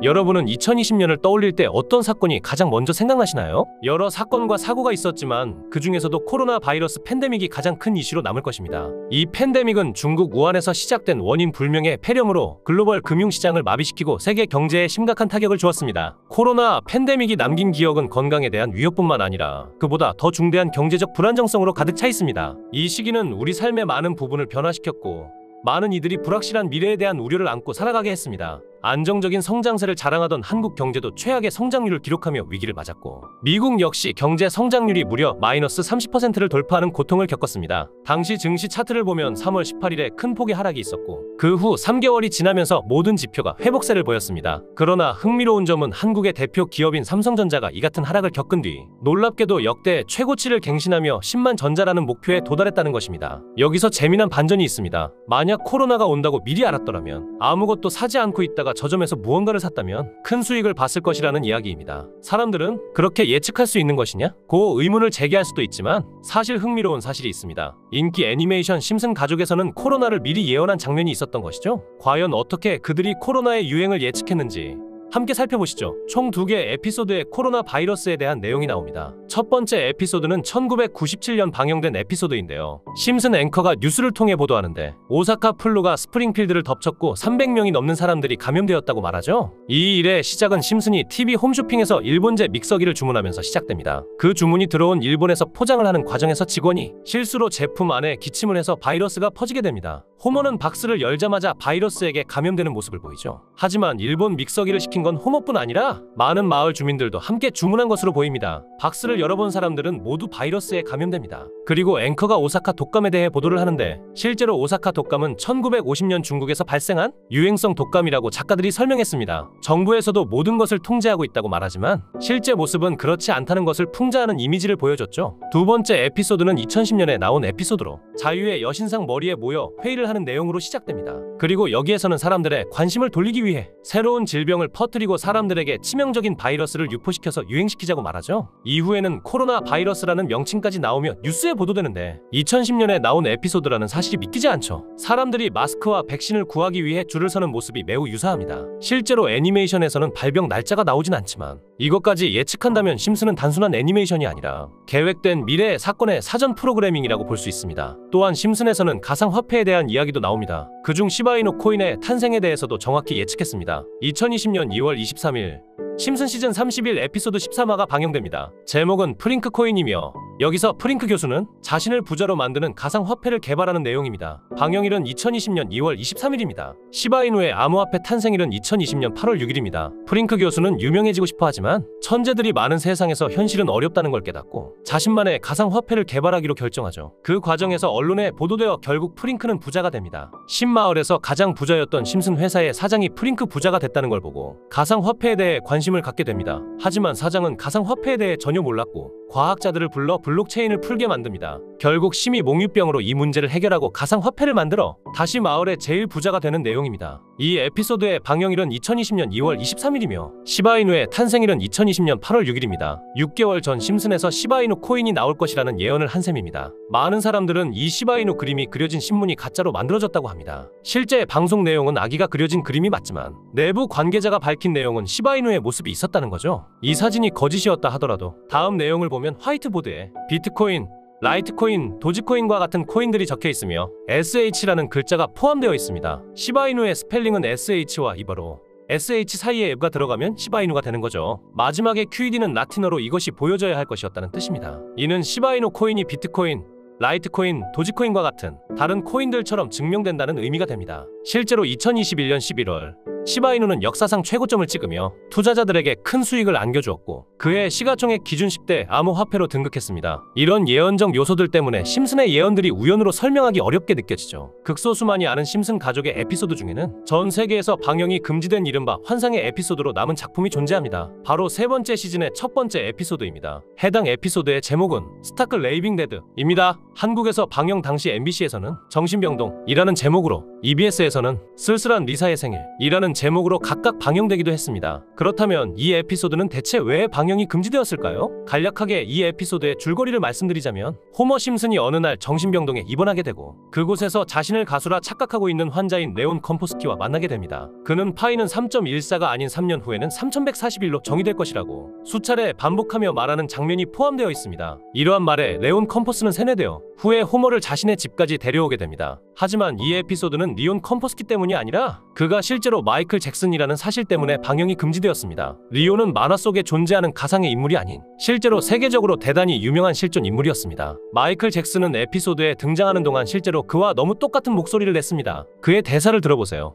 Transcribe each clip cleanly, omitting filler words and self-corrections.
여러분은 2020년을 떠올릴 때 어떤 사건이 가장 먼저 생각나시나요? 여러 사건과 사고가 있었지만 그 중에서도 코로나 바이러스 팬데믹이 가장 큰 이슈로 남을 것입니다. 이 팬데믹은 중국 우한에서 시작된 원인 불명의 폐렴으로 글로벌 금융시장을 마비시키고 세계 경제에 심각한 타격을 주었습니다. 코로나 팬데믹이 남긴 기억은 건강에 대한 위협뿐만 아니라 그보다 더 중대한 경제적 불안정성으로 가득 차 있습니다. 이 시기는 우리 삶의 많은 부분을 변화시켰고 많은 이들이 불확실한 미래에 대한 우려를 안고 살아가게 했습니다. 안정적인 성장세를 자랑하던 한국 경제도 최악의 성장률을 기록하며 위기를 맞았고 미국 역시 경제 성장률이 무려 마이너스 30%를 돌파하는 고통을 겪었습니다. 당시 증시 차트를 보면 3월 18일에 큰 폭의 하락이 있었고 그 후 3개월이 지나면서 모든 지표가 회복세를 보였습니다. 그러나 흥미로운 점은 한국의 대표 기업인 삼성전자가 이 같은 하락을 겪은 뒤 놀랍게도 역대 최고치를 갱신하며 10만 전자라는 목표에 도달했다는 것입니다. 여기서 재미난 반전이 있습니다. 만약 코로나가 온다고 미리 알았더라면 아무것도 사지 않고 있다가 저점에서 무언가를 샀다면 큰 수익을 봤을 것이라는 이야기입니다. 사람들은 그렇게 예측할 수 있는 것이냐? 고 의문을 제기할 수도 있지만 사실 흥미로운 사실이 있습니다. 인기 애니메이션 심슨 가족에서는 코로나를 미리 예언한 장면이 있었던 것이죠. 과연 어떻게 그들이 코로나의 유행을 예측했는지 함께 살펴보시죠. 총 2개 에피소드의 코로나 바이러스에 대한 내용이 나옵니다. 첫 번째 에피소드는 1997년 방영된 에피소드인데요. 심슨 앵커가 뉴스를 통해 보도하는데 오사카 플루가 스프링필드를 덮쳤고 300명이 넘는 사람들이 감염되었다고 말하죠. 이 일의 시작은 심슨이 TV 홈쇼핑에서 일본제 믹서기를 주문하면서 시작됩니다. 그 주문이 들어온 일본에서 포장을 하는 과정에서 직원이 실수로 제품 안에 기침을 해서 바이러스가 퍼지게 됩니다. 호모는 박스를 열자마자 바이러스에게 감염되는 모습을 보이죠. 하지만 일본 믹서기를 시킨 건 호모뿐 아니라 많은 마을 주민들도 함께 주문한 것으로 보입니다. 박스를 열어본 사람들은 모두 바이러스에 감염됩니다. 그리고 앵커가 오사카 독감에 대해 보도를 하는데 실제로 오사카 독감은 1950년 중국에서 발생한 유행성 독감이라고 작가들이 설명했습니다. 정부에서도 모든 것을 통제하고 있다고 말하지만 실제 모습은 그렇지 않다는 것을 풍자하는 이미지를 보여줬죠. 두 번째 에피소드는 2010년에 나온 에피소드로 자유의 여신상 머리에 모여 회의를 하는 내용으로 시작됩니다. 그리고 여기에서는 사람들의 관심을 돌리기 위해 새로운 질병을 퍼뜨리고 사람들에게 치명적인 바이러스를 유포시켜서 유행시키자고 말하죠. 이후에는 코로나 바이러스라는 명칭까지 나오며 뉴스에 보도되는데 2010년에 나온 에피소드라는 사실이 믿기지 않죠. 사람들이 마스크와 백신을 구하기 위해 줄을 서는 모습이 매우 유사합니다. 실제로 애니메이션에서는 발병 날짜가 나오진 않지만 이것까지 예측한다면 심슨은 단순한 애니메이션이 아니라 계획된 미래의 사건의 사전 프로그래밍이라고 볼 수 있습니다. 또한 심슨에서는 가상화폐에 대한 이야기도 나옵니다. 그중 시바이누 코인의 탄생에 대해서도 정확히 예측했습니다. 2020년 2월 23일 심슨 시즌 31 에피소드 13화가 방영됩니다. 제목은 프링크 코인이며 여기서 프링크 교수는 자신을 부자로 만드는 가상화폐를 개발하는 내용입니다. 방영일은 2020년 2월 23일입니다. 시바이누의 암호화폐 탄생일은 2020년 8월 6일입니다. 프링크 교수는 유명해지고 싶어 하지만 천재들이 많은 세상에서 현실은 어렵다는 걸 깨닫고 자신만의 가상화폐를 개발하기로 결정하죠. 그 과정에서 언론에 보도되어 결국 프링크는 부자가 됩니다. 신마을에서 가장 부자였던 심슨 회사의 사장이 프링크 부자가 됐다는 걸 보고 가상화폐에 대해 관심을 갖게 됩니다. 하지만 사장은 가상화폐에 대해 전혀 몰랐고 과학자들을 불러 블록체인을 풀게 만듭니다. 결국 심히 몽유병으로 이 문제를 해결하고 가상화폐를 만들어 다시 마을의 제일 부자가 되는 내용입니다. 이 에피소드의 방영일은 2020년 2월 23일이며 시바이누의 탄생일은 2020년 8월 6일입니다. 6개월 전 심슨에서 시바이누 코인이 나올 것이라는 예언을 한 셈입니다. 많은 사람들은 이 시바이누 그림이 그려진 신문이 가짜로 만들어졌다고 합니다. 실제 방송 내용은 아기가 그려진 그림이 맞지만 내부 관계자가 밝힌 내용은 시바이누의 모습이 있었다는 거죠. 이 사진이 거짓이었다 하더라도 다음 내용을 보면 화이트보드에 비트코인, 라이트코인, 도지코인과 같은 코인들이 적혀 있으며 SH라는 글자가 포함되어 있습니다. 시바이누의 스펠링은 SH와 이버로 SH 사이에 가 들어가면 시바이누가 되는 거죠. 마지막에 QED는 라틴어로 이것이 보여져야 할 것이었다는 뜻입니다. 이는 시바이누 코인이 비트코인, 라이트코인, 도지코인과 같은 다른 코인들처럼 증명된다는 의미가 됩니다. 실제로 2021년 11월 시바이누는 역사상 최고점을 찍으며 투자자들에게 큰 수익을 안겨주었고 그해 시가총액 기준 10대 암호화폐로 등극했습니다. 이런 예언적 요소들 때문에 심슨의 예언들이 우연으로 설명하기 어렵게 느껴지죠. 극소수만이 아는 심슨 가족의 에피소드 중에는 전 세계에서 방영이 금지된 이른바 환상의 에피소드로 남은 작품이 존재합니다. 바로 세 번째 시즌의 첫 번째 에피소드입니다. 해당 에피소드의 제목은 스타크 레이빙 데드입니다. 한국에서 방영 당시 MBC에서는 정신병동이라는 제목으로 EBS에서는 쓸쓸한 리사의 생일이라는 라는 제목으로 각각 방영되기도 했습니다. 그렇다면 이 에피소드는 대체 왜 방영이 금지되었을까요? 간략하게 이 에피소드의 줄거리를 말씀드리자면 호머 심슨이 어느 날 정신병동에 입원하게 되고 그곳에서 자신을 가수라 착각하고 있는 환자인 레온 컴포스키와 만나게 됩니다. 그는 파이는 3.14가 아닌 3년 후에는 3141로 정의될 것이라고 수차례 반복하며 말하는 장면이 포함되어 있습니다. 이러한 말에 레온 컴포스는 세뇌되어 후에 호머를 자신의 집까지 데려오게 됩니다. 하지만 이 에피소드는 리온 컴포스키 때문이 아니라 그가 실제로 마이클 잭슨이라는 사실 때문에 방영이 금지되었습니다. 리온은 만화 속에 존재하는 가상의 인물이 아닌 실제로 세계적으로 대단히 유명한 실존 인물이었습니다. 마이클 잭슨은 에피소드에 등장하는 동안 실제로 그와 너무 똑같은 목소리를 냈습니다. 그의 대사를 들어보세요.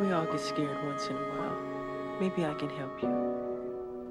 We all get scared once in a while. Maybe I can help you.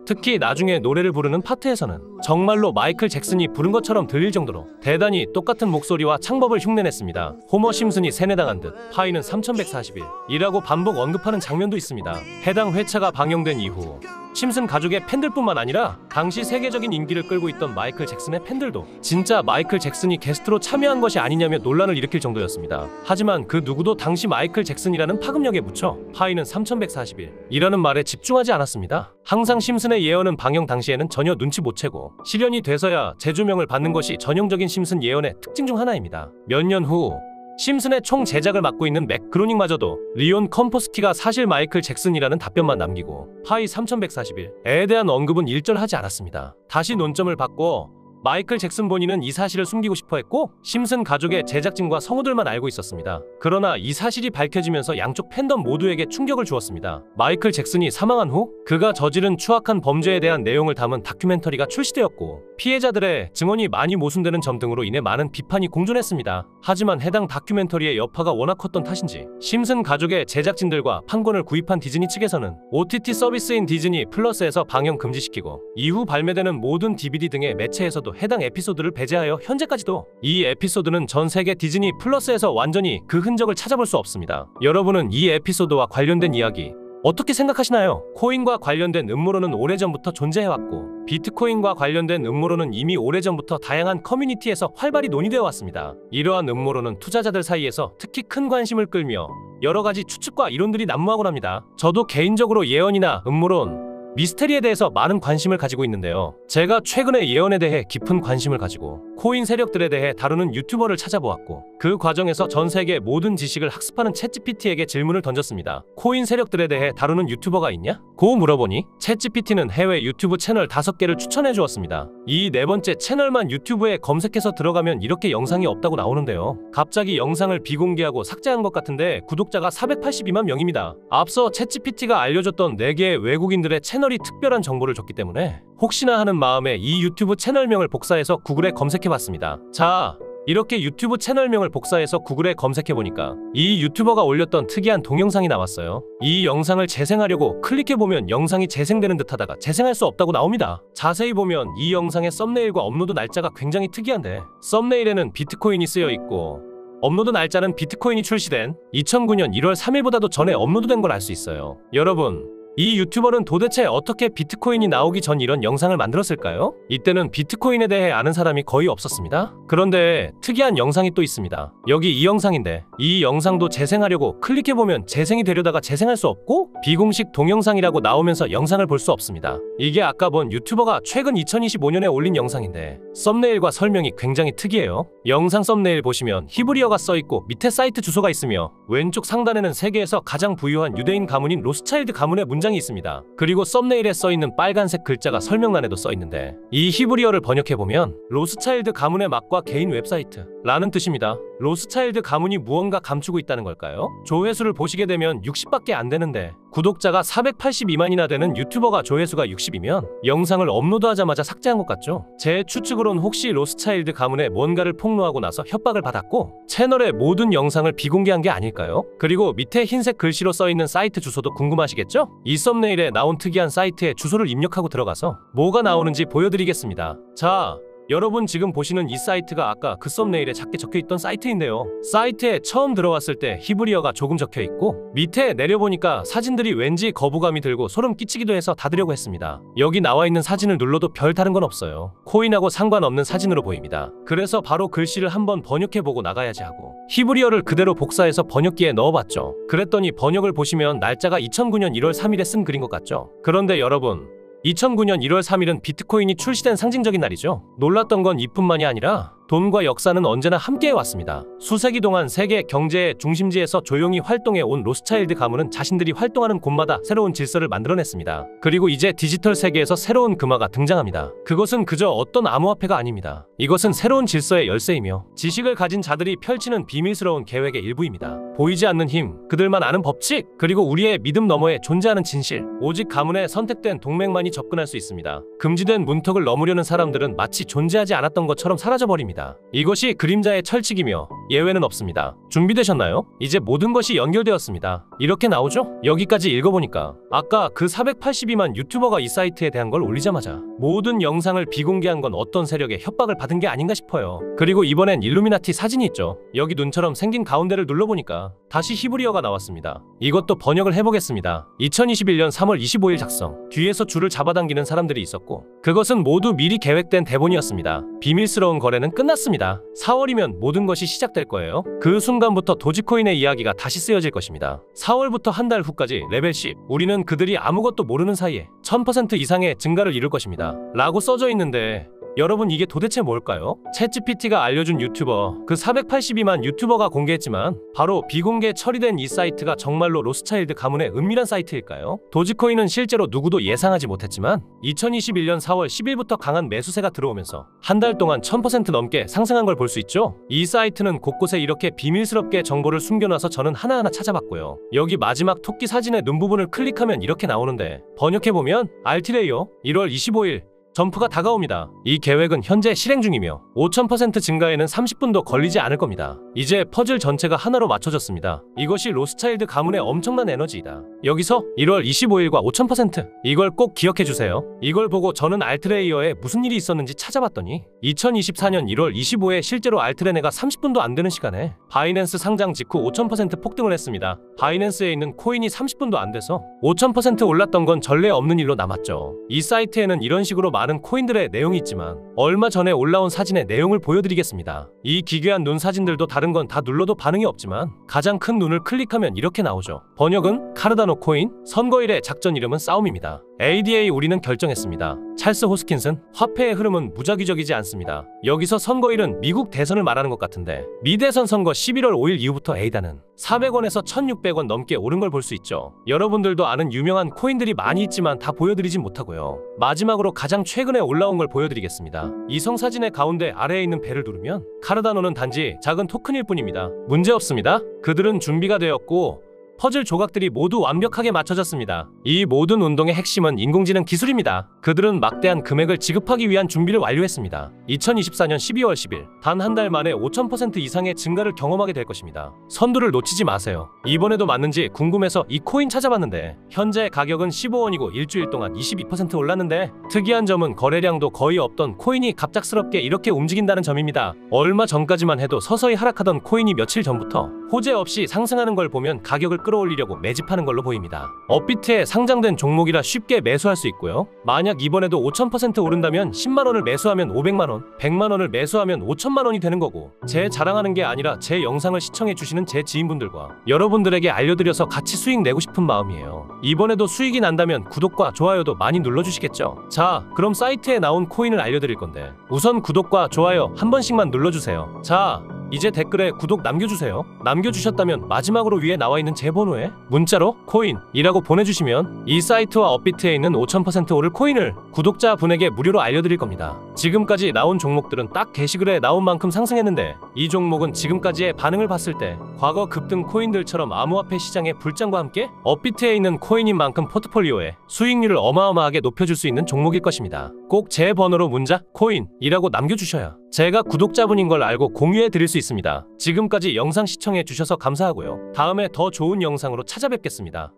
특히 나중에 노래를 부르는 파트에서는 정말로 마이클 잭슨이 부른 것처럼 들릴 정도로 대단히 똑같은 목소리와 창법을 흉내냈습니다. 호머 심슨이 세뇌당한 듯 파이는 3141이라고 반복 언급하는 장면도 있습니다. 해당 회차가 방영된 이후 심슨 가족의 팬들뿐만 아니라 당시 세계적인 인기를 끌고 있던 마이클 잭슨의 팬들도 진짜 마이클 잭슨이 게스트로 참여한 것이 아니냐며 논란을 일으킬 정도였습니다. 하지만 그 누구도 당시 마이클 잭슨이라는 파급력에 묻혀 파이는 3141이라는 말에 집중하지 않았습니다. 항상 심슨의 예언은 방영 당시에는 전혀 눈치 못 채고 실현이 돼서야 재조명을 받는 것이 전형적인 심슨 예언의 특징 중 하나입니다. 몇 년 후 심슨의 총 제작을 맡고 있는 맥 그로닝마저도 리온 컴포스키가 사실 마이클 잭슨이라는 답변만 남기고 파이 3141에 대한 언급은 일절하지 않았습니다. 다시 논점을 바꿔 마이클 잭슨 본인은 이 사실을 숨기고 싶어 했고 심슨 가족의 제작진과 성우들만 알고 있었습니다. 그러나 이 사실이 밝혀지면서 양쪽 팬덤 모두에게 충격을 주었습니다. 마이클 잭슨이 사망한 후 그가 저지른 추악한 범죄에 대한 내용을 담은 다큐멘터리가 출시되었고 피해자들의 증언이 많이 모순되는 점 등으로 인해 많은 비판이 공존했습니다. 하지만 해당 다큐멘터리의 여파가 워낙 컸던 탓인지 심슨 가족의 제작진들과 판권을 구입한 디즈니 측에서는 OTT 서비스인 디즈니 플러스에서 방영 금지시키고 이후 발매되는 모든 DVD 등의 매체에서도 해당 에피소드를 배제하여 현재까지도 이 에피소드는 전 세계 디즈니 플러스에서 완전히 그 흔적을 찾아볼 수 없습니다. 여러분은 이 에피소드와 관련된 이야기 어떻게 생각하시나요? 코인과 관련된 음모론은 오래전부터 존재해왔고 비트코인과 관련된 음모론은 이미 오래전부터 다양한 커뮤니티에서 활발히 논의되어 왔습니다. 이러한 음모론은 투자자들 사이에서 특히 큰 관심을 끌며 여러 가지 추측과 이론들이 난무하곤 합니다. 저도 개인적으로 예언이나 음모론, 미스테리에 대해서 많은 관심을 가지고 있는데요. 제가 최근에 예언에 대해 깊은 관심을 가지고 코인 세력들에 대해 다루는 유튜버를 찾아보았고 그 과정에서 전 세계 모든 지식을 학습하는 챗GPT에게 질문을 던졌습니다. 코인 세력들에 대해 다루는 유튜버가 있냐? 고 물어보니 챗GPT는 해외 유튜브 채널 5개를 추천해 주었습니다. 이 네 번째 채널만 유튜브에 검색해서 들어가면 이렇게 영상이 없다고 나오는데요. 갑자기 영상을 비공개하고 삭제한 것 같은데 구독자가 482만 명입니다. 앞서 챗GPT가 알려줬던 4개의 외국인들의 채널이 특별한 정보를 줬기 때문에 혹시나 하는 마음에 이 유튜브 채널명을 복사해서 구글에 검색해봤습니다. 자, 이렇게 유튜브 채널명을 복사해서 구글에 검색해보니까 이 유튜버가 올렸던 특이한 동영상이 나왔어요. 이 영상을 재생하려고 클릭해보면 영상이 재생되는 듯하다가 재생할 수 없다고 나옵니다. 자세히 보면 이 영상의 썸네일과 업로드 날짜가 굉장히 특이한데 썸네일에는 비트코인이 쓰여있고 업로드 날짜는 비트코인이 출시된 2009년 1월 3일보다도 전에 업로드된 걸 알 수 있어요. 여러분, 이 유튜버는 도대체 어떻게 비트코인이 나오기 전 이런 영상을 만들었을까요? 이때는 비트코인에 대해 아는 사람이 거의 없었습니다. 그런데 특이한 영상이 또 있습니다. 여기 이 영상인데 이 영상도 재생하려고 클릭해보면 재생이 되려다가 재생할 수 없고 비공식 동영상이라고 나오면서 영상을 볼 수 없습니다. 이게 아까 본 유튜버가 최근 2025년에 올린 영상인데 썸네일과 설명이 굉장히 특이해요. 영상 썸네일 보시면 히브리어가 써있고 밑에 사이트 주소가 있으며 왼쪽 상단에는 세계에서 가장 부유한 유대인 가문인 로스차일드 가문의 문장이 있습니다. 그리고 썸네일에 써있는 빨간색 글자가 설명란에도 써있는데 이 히브리어를 번역해보면 로스차일드 가문의 맛과 개인 웹사이트 라는 뜻입니다. 로스차일드 가문이 무언가 감추고 있다는 걸까요? 조회수를 보시게 되면 60밖에 안 되는데 구독자가 482만이나 되는 유튜버가 조회수가 60이면 영상을 업로드하자마자 삭제한 것 같죠? 제 추측으론 혹시 로스차일드 가문에 뭔가를 폭로하고 나서 협박을 받았고 채널의 모든 영상을 비공개한 게 아닐까요? 그리고 밑에 흰색 글씨로 써있는 사이트 주소도 궁금하시겠죠? 이 썸네일에 나온 특이한 사이트에 주소를 입력하고 들어가서 뭐가 나오는지 보여드리겠습니다. 자, 여러분 지금 보시는 이 사이트가 아까 그 썸네일에 작게 적혀있던 사이트인데요. 사이트에 처음 들어왔을 때 히브리어가 조금 적혀있고 밑에 내려보니까 사진들이 왠지 거부감이 들고 소름 끼치기도 해서 닫으려고 했습니다. 여기 나와있는 사진을 눌러도 별 다른 건 없어요. 코인하고 상관없는 사진으로 보입니다. 그래서 바로 글씨를 한번 번역해보고 나가야지 하고 히브리어를 그대로 복사해서 번역기에 넣어봤죠. 그랬더니 번역을 보시면 날짜가 2009년 1월 3일에 쓴 글인 것 같죠. 그런데 여러분 2009년 1월 3일은 비트코인이 출시된 상징적인 날이죠. 놀랐던 건 이뿐만이 아니라 돈과 역사는 언제나 함께해 왔습니다. 수세기 동안 세계 경제의 중심지에서 조용히 활동해 온 로스차일드 가문은 자신들이 활동하는 곳마다 새로운 질서를 만들어냈습니다. 그리고 이제 디지털 세계에서 새로운 금화가 등장합니다. 그것은 그저 어떤 암호화폐가 아닙니다. 이것은 새로운 질서의 열쇠이며 지식을 가진 자들이 펼치는 비밀스러운 계획의 일부입니다. 보이지 않는 힘, 그들만 아는 법칙, 그리고 우리의 믿음 너머에 존재하는 진실. 오직 가문의 선택된 동맹만이 접근할 수 있습니다. 금지된 문턱을 넘으려는 사람들은 마치 존재하지 않았던 것처럼 사라져버립니다. 이것이 그림자의 철칙이며 예외는 없습니다. 준비되셨나요? 이제 모든 것이 연결되었습니다. 이렇게 나오죠? 여기까지 읽어보니까 아까 그 482만 유튜버가 이 사이트에 대한 걸 올리자마자 모든 영상을 비공개한 건 어떤 세력의 협박을 받은 게 아닌가 싶어요. 그리고 이번엔 일루미나티 사진이 있죠. 여기 눈처럼 생긴 가운데를 눌러보니까 다시 히브리어가 나왔습니다. 이것도 번역을 해보겠습니다. 2021년 3월 25일 작성. 뒤에서 줄을 잡아당기는 사람들이 있었고 그것은 모두 미리 계획된 대본이었습니다. 비밀스러운 거래는 끝났습니다. 4월이면 모든 것이 시작될 거예요. 그 순간부터 도지코인의 이야기가 다시 쓰여질 것입니다. 4월부터 한 달 후까지 레벨 10. 우리는 그들이 아무것도 모르는 사이에 1000% 이상의 증가를 이룰 것입니다. 라고 써져 있는데 여러분 이게 도대체 뭘까요? 챗GPT가 알려준 유튜버, 그 482만 유튜버가 공개했지만 바로 비공개 처리된 이 사이트가 정말로 로스차일드 가문의 은밀한 사이트일까요? 도지코인은 실제로 누구도 예상하지 못했지만 2021년 4월 10일부터 강한 매수세가 들어오면서 한 달 동안 1000% 넘게 상승한 걸 볼 수 있죠? 이 사이트는 곳곳에 이렇게 비밀스럽게 정보를 숨겨놔서 저는 하나하나 찾아봤고요. 여기 마지막 토끼 사진의 눈 부분을 클릭하면 이렇게 나오는데 번역해보면 알티레이어 1월 25일 점프가 다가옵니다. 이 계획은 현재 실행 중이며 5000% 증가에는 30분도 걸리지 않을 겁니다. 이제 퍼즐 전체가 하나로 맞춰졌습니다. 이것이 로스차일드 가문의 엄청난 에너지이다. 여기서 1월 25일과 5000% 이걸 꼭 기억해주세요. 이걸 보고 저는 알트레이어에 무슨 일이 있었는지 찾아봤더니 2024년 1월 25일에 실제로 알트레네가 30분도 안 되는 시간에 바이낸스 상장 직후 5000% 폭등을 했습니다. 바이낸스에 있는 코인이 30분도 안 돼서 5000% 올랐던 건 전례 없는 일로 남았죠. 이 사이트에는 이런 식으로 많은 코인들의 내용이 있지만 얼마 전에 올라온 사진의 내용을 보여드리겠습니다. 이 기괴한 눈 사진들도 다른 건 다 눌러도 반응이 없지만 가장 큰 눈을 클릭하면 이렇게 나오죠. 번역은 카르다노 코인, 선거일의 작전 이름은 싸움입니다. ADA 우리는 결정했습니다. 찰스 호스킨슨, 화폐의 흐름은 무작위적이지 않습니다. 여기서 선거일은 미국 대선을 말하는 것 같은데 미대선 선거 11월 5일 이후부터 ADA는 400원에서 1600원 넘게 오른 걸 볼 수 있죠. 여러분들도 아는 유명한 코인들이 많이 있지만 다 보여드리진 못하고요. 마지막으로 가장 최근에 올라온 걸 보여드리겠습니다. 이성 사진의 가운데 아래에 있는 벨을 누르면 카르다노는 단지 작은 토큰일 뿐입니다. 문제 없습니다. 그들은 준비가 되었고 퍼즐 조각들이 모두 완벽하게 맞춰졌습니다. 이 모든 운동의 핵심은 인공지능 기술입니다. 그들은 막대한 금액을 지급하기 위한 준비를 완료했습니다. 2024년 12월 10일 단 한 달 만에 5000% 이상의 증가를 경험하게 될 것입니다. 선두를 놓치지 마세요. 이번에도 맞는지 궁금해서 이 코인 찾아봤는데 현재 가격은 15원이고 일주일 동안 22% 올랐는데 특이한 점은 거래량도 거의 없던 코인이 갑작스럽게 이렇게 움직인다는 점입니다. 얼마 전까지만 해도 서서히 하락하던 코인이 며칠 전부터 호재 없이 상승하는 걸 보면 가격을 끌어올리려고 매집하는 걸로 보입니다. 업비트에 상장된 종목이라 쉽게 매수할 수 있고요. 만약 이번에도 5000% 오른다면 10만원을 매수하면 500만원, 100만원을 매수하면 5천만원이 되는 거고 제 자랑하는 게 아니라 제 영상을 시청해주시는 제 지인분들과 여러분들에게 알려드려서 같이 수익 내고 싶은 마음이에요. 이번에도 수익이 난다면 구독과 좋아요도 많이 눌러주시겠죠? 자, 그럼 사이트에 나온 코인을 알려드릴 건데 우선 구독과 좋아요 한 번씩만 눌러주세요. 자, 이제 댓글에 구독 남겨주세요. 남겨주셨다면 마지막으로 위에 나와있는 제 번호에 문자로 코인이라고 보내주시면 이 사이트와 업비트에 있는 5000% 오를 코인을 구독자분에게 무료로 알려드릴 겁니다. 지금까지 나온 종목들은 딱 게시글에 나온 만큼 상승했는데 이 종목은 지금까지의 반응을 봤을 때 과거 급등 코인들처럼 암호화폐 시장의 불장과 함께 업비트에 있는 코인인 만큼 포트폴리오에 수익률을 어마어마하게 높여줄 수 있는 종목일 것입니다. 꼭 제 번호로 문자 코인이라고 남겨주셔야 제가 구독자분인 걸 알고 공유해 드릴 수 있습니다. 지금까지 영상 시청해 주셔서 감사하고요. 다음에 더 좋은 영상으로 찾아뵙겠습니다.